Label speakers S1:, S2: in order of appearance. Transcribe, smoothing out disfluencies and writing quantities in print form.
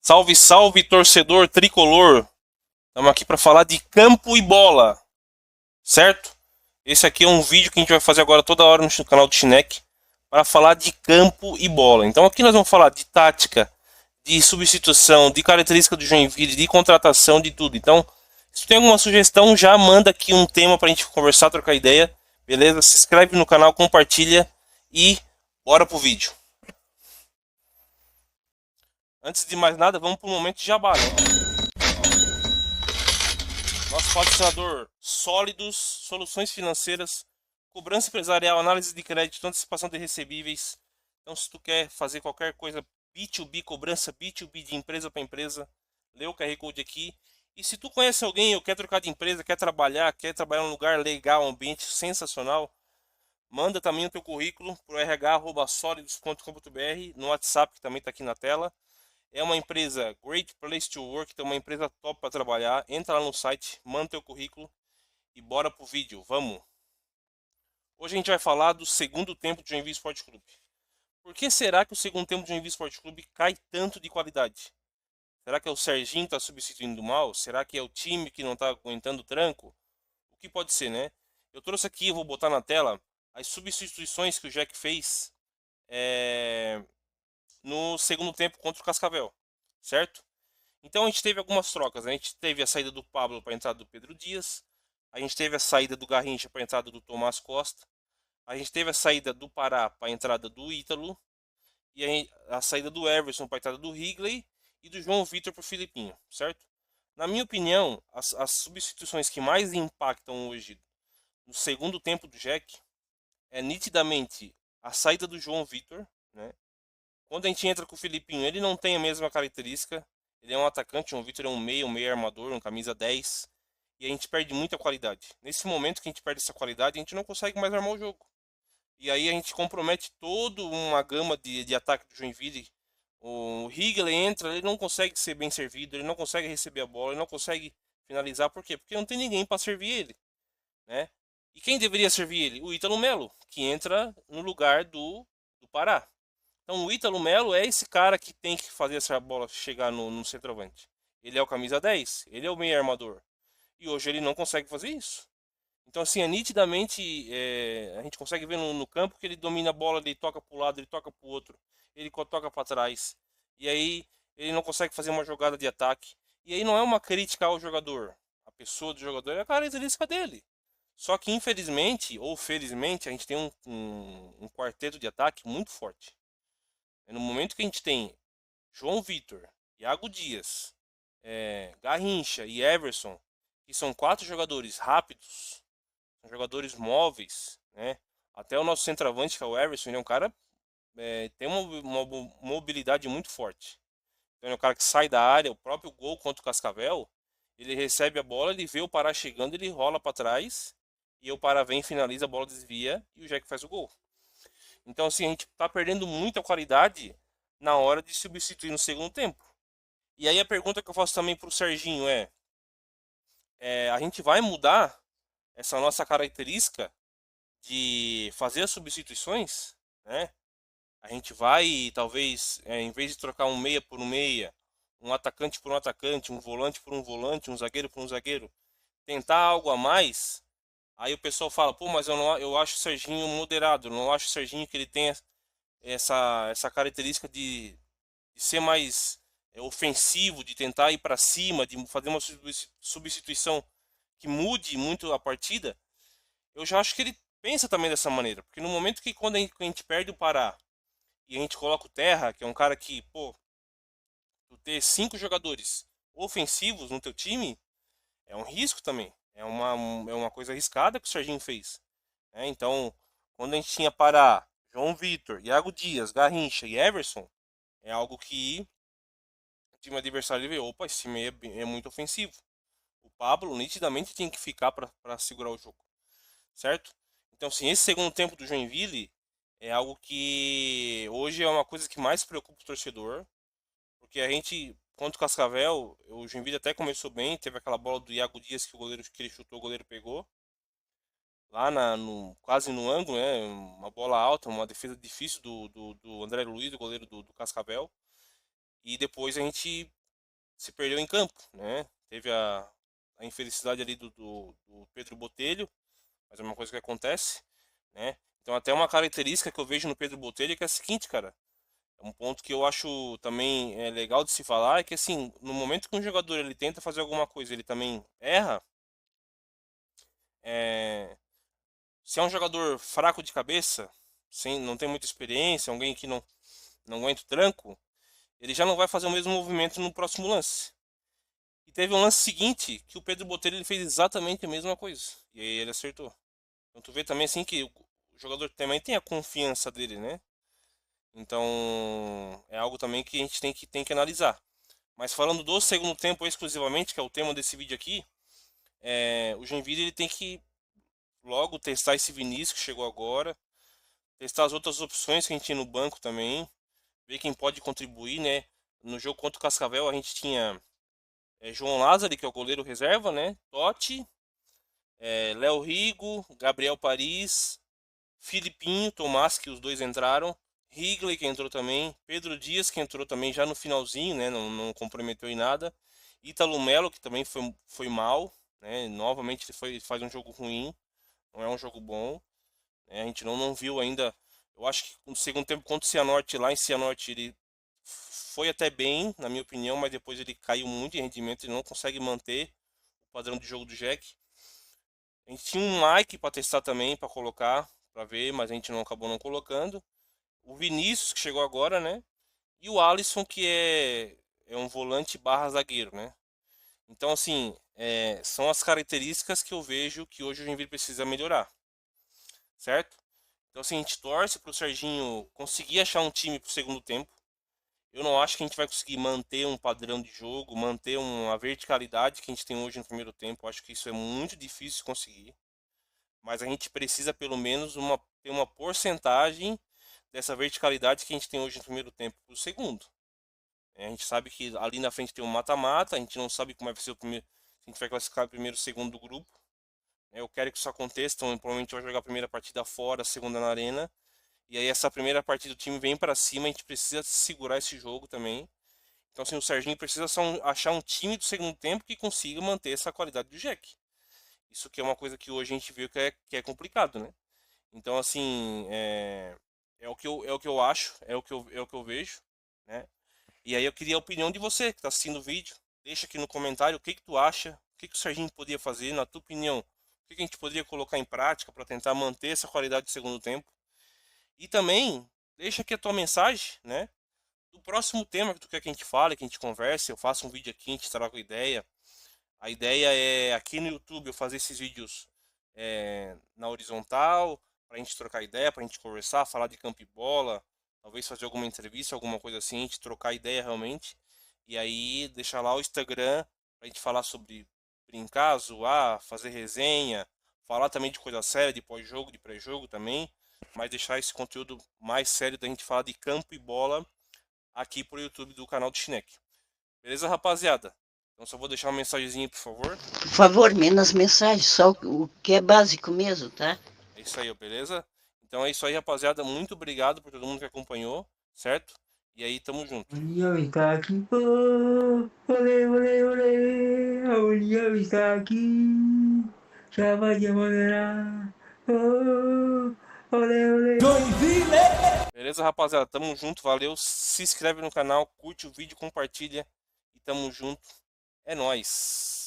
S1: Salve, salve, torcedor tricolor. Estamos aqui para falar de campo e bola, certo? Esse aqui é um vídeo que a gente vai fazer agora toda hora no canal do Chinek para falar de campo e bola. Então aqui nós vamos falar de tática, de substituição, de característica do Joinville, de contratação, de tudo. Então, se tu tem alguma sugestão, já manda aqui um tema para a gente conversar, trocar ideia, beleza? Se inscreve no canal, compartilha e bora pro vídeo. Antes de mais nada, vamos pro momento de jabá, né? Nosso patrocinador Sólidos, soluções financeiras, cobrança empresarial, análise de crédito, antecipação de recebíveis. Então, se tu quer fazer qualquer coisa B2B, cobrança B2B de empresa para empresa, lê o QR Code aqui. E se tu conhece alguém ou quer trocar de empresa, quer trabalhar num lugar legal, um ambiente sensacional, manda também o teu currículo para o rh@solidos.com.br no WhatsApp, que também está aqui na tela. É uma empresa Great Place to Work, então uma empresa top para trabalhar. Entra lá no site, manda teu currículo e bora pro vídeo, vamos! Hoje a gente vai falar do segundo tempo do Joinville Sport Clube. Por que será que o segundo tempo do Joinville Sport Clube cai tanto de qualidade? Será que é o Serginho que está substituindo mal? Será que é o time que não está aguentando o tranco? O que pode ser, né? Eu trouxe aqui, eu vou botar na tela, as substituições que o Jack fez no segundo tempo contra o Cascavel, certo? Então a gente teve algumas trocas. A gente teve a saída do Pablo para a entrada do Pedro Dias. A gente teve a saída do Garrincha para a entrada do Tomás Costa. A gente teve a saída do Pará para a entrada do Ítalo. E a saída do Everson para a entrada do Higley. E do João Vitor para o Filipinho, certo? Na minha opinião, as substituições que mais impactam hoje no segundo tempo do Jack é nitidamente a saída do João Vitor, né? Quando a gente entra com o Filipinho, ele não tem a mesma característica. Ele é um atacante, o Vitor é um meio armador, um camisa 10. E a gente perde muita qualidade. Nesse momento que a gente perde essa qualidade, a gente não consegue mais armar o jogo. E aí a gente compromete toda uma gama de ataque do Joinville. O Higley entra, ele não consegue ser bem servido, ele não consegue receber a bola, ele não consegue finalizar. Por quê? Porque não tem ninguém para servir ele, né? E quem deveria servir ele? O Ítalo Melo, que entra no lugar do Pará. Então o Ítalo Melo é esse cara que tem que fazer essa bola chegar no centroavante. Ele é o camisa 10, ele é o meio armador. E hoje ele não consegue fazer isso. Então assim, nitidamente a gente consegue ver no campo que ele domina a bola, ele toca para o lado, ele toca para o outro, ele toca para trás. E aí ele não consegue fazer uma jogada de ataque. E aí não é uma crítica ao jogador. A pessoa do jogador é a característica dele. Só que infelizmente, ou felizmente, a gente tem um quarteto de ataque muito forte. No momento que a gente tem João Vitor, Iago Dias, Garrincha e Everson, que são quatro jogadores rápidos, são jogadores móveis, né? Até o nosso centroavante, que é o Everson, ele é um cara tem uma mobilidade muito forte. Então, ele é um cara que sai da área, o próprio gol contra o Cascavel, ele recebe a bola, ele vê o Pará chegando, ele rola para trás, e o Pará vem, finaliza, a bola desvia e o Jack faz o gol. Então, assim, a gente está perdendo muita qualidade na hora de substituir no segundo tempo. E aí a pergunta que eu faço também para o Serginho a gente vai mudar essa nossa característica de fazer as substituições, né? A gente vai, talvez, em vez de trocar um meia por um meia, um atacante por um atacante, um volante por um volante, um zagueiro por um zagueiro, tentar algo a mais. Aí o pessoal fala, pô, mas eu acho o Serginho moderado, eu não acho o Serginho que ele tenha essa característica de ser mais ofensivo, de tentar ir para cima, de fazer uma substituição que mude muito a partida, eu já acho que ele pensa também dessa maneira. Porque no momento que quando a gente perde o Pará e a gente coloca o Terra, que é um cara que, pô, tu ter cinco jogadores ofensivos no teu time é um risco também. É uma coisa arriscada que o Serginho fez. Então, quando a gente tinha Pará, João Vitor, Iago Dias, Garrincha e Everson, é algo que o time adversário vê, opa, esse time é muito ofensivo. O Pablo nitidamente tem que ficar para segurar o jogo, certo? Então, assim, esse segundo tempo do Joinville é algo que hoje é uma coisa que mais preocupa o torcedor, porque a gente, contra o Cascavel, o Joinville até começou bem, teve aquela bola do Iago Dias que o goleiro que ele chutou, o goleiro pegou, lá quase no ângulo, né? Uma bola alta, uma defesa difícil do André Luiz, do goleiro do Cascavel. e depois a gente se perdeu em campo, né? Teve a infelicidade ali do Pedro Botelho, mas é uma coisa que acontece, né? Então até uma característica que eu vejo no Pedro Botelho é que é a seguinte, cara, é um ponto que eu acho também legal de se falar, é que assim, no momento que um jogador ele tenta fazer alguma coisa, ele também erra, é, se é um jogador fraco de cabeça, sem, não tem muita experiência, alguém que não aguenta o tranco, ele já não vai fazer o mesmo movimento no próximo lance. E teve um lance seguinte que o Pedro Botelho ele fez exatamente a mesma coisa. E aí ele acertou. Então tu vê também assim que o jogador também tem a confiança dele, né? Então é algo também que a gente tem que analisar. Mas falando do segundo tempo exclusivamente, que é o tema desse vídeo aqui, o Joinville ele tem que logo testar esse Vinícius que chegou agora, testar as outras opções que a gente tinha no banco também, ver quem pode contribuir, né? No jogo contra o Cascavel a gente tinha João Lázaro, que é o goleiro reserva, né? Totti, Léo Rigo, Gabriel Paris, Filipinho, Tomás, que os dois entraram, Higley, que entrou também, Pedro Dias, que entrou também já no finalzinho, né? Não comprometeu em nada, Ítalo Melo, que também foi mal, né? Novamente ele faz um jogo ruim, não é um jogo bom, né? A gente não viu ainda. Eu acho que no segundo tempo contra o Cianorte, lá em Cianorte, ele foi até bem, na minha opinião, mas depois ele caiu muito em rendimento e não consegue manter o padrão de jogo do Jack. A gente tinha um Mike para testar também, para colocar, para ver, mas a gente não acabou não colocando. O Vinícius, que chegou agora, né? E o Alisson, que é um volante barra zagueiro, né? Então, assim, são as características que eu vejo que hoje o Joinville precisa melhorar, certo? Então, assim, a gente torce para o Serginho conseguir achar um time para o segundo tempo. Eu não acho que a gente vai conseguir manter um padrão de jogo, manter uma verticalidade que a gente tem hoje no primeiro tempo. Eu acho que isso é muito difícil de conseguir. Mas a gente precisa pelo menos ter uma porcentagem dessa verticalidade que a gente tem hoje no primeiro tempo para o segundo. A gente sabe que ali na frente tem um mata-mata, a gente não sabe como vai ser o primeiro, se a gente vai classificar o primeiro e o segundo do grupo. Eu quero que isso aconteça, então provavelmente vai jogar a primeira partida fora, a segunda na arena. E aí essa primeira partida do time vem para cima, a gente precisa segurar esse jogo também. Então assim, o Serginho precisa achar um time do segundo tempo que consiga manter essa qualidade do Jack. Isso que é uma coisa que hoje a gente viu que é complicado, né? Então, assim, é o que eu acho, é o que eu vejo, né? E aí eu queria a opinião de você que está assistindo o vídeo. Deixa aqui no comentário o que que tu acha, o que que o Serginho podia fazer, na tua opinião, o que que a gente poderia colocar em prática para tentar manter essa qualidade de segundo tempo. E também, deixa aqui a tua mensagem, né? Do próximo tema que tu quer que a gente fale, que a gente converse, eu faço um vídeo aqui, a gente troca ideia. A ideia é aqui no YouTube eu fazer esses vídeos na horizontal, para a gente trocar ideia, para a gente conversar, falar de campo e bola, talvez fazer alguma entrevista, alguma coisa assim, a gente trocar ideia realmente. E aí deixar lá o Instagram para a gente falar sobre brincar, zoar, fazer resenha, falar também de coisa séria, de pós-jogo, de pré-jogo também, mas deixar esse conteúdo mais sério da gente falar de campo e bola aqui pro YouTube do canal do Chineque. Beleza, rapaziada? Então só vou deixar uma mensagenzinha, por favor.
S2: Por favor, menos mensagens, só o que é básico mesmo, tá?
S1: É isso aí, ó, beleza? Então é isso aí, rapaziada. Muito obrigado por todo mundo que acompanhou, certo? E aí, tamo junto.
S3: União está aqui, pô, olê, olê, olê, a União está aqui, chama de moderar, oh, olê, olê.
S1: Beleza, rapaziada? Tamo junto, valeu. Se inscreve no canal, curte o vídeo, compartilha. E tamo junto. É nóis.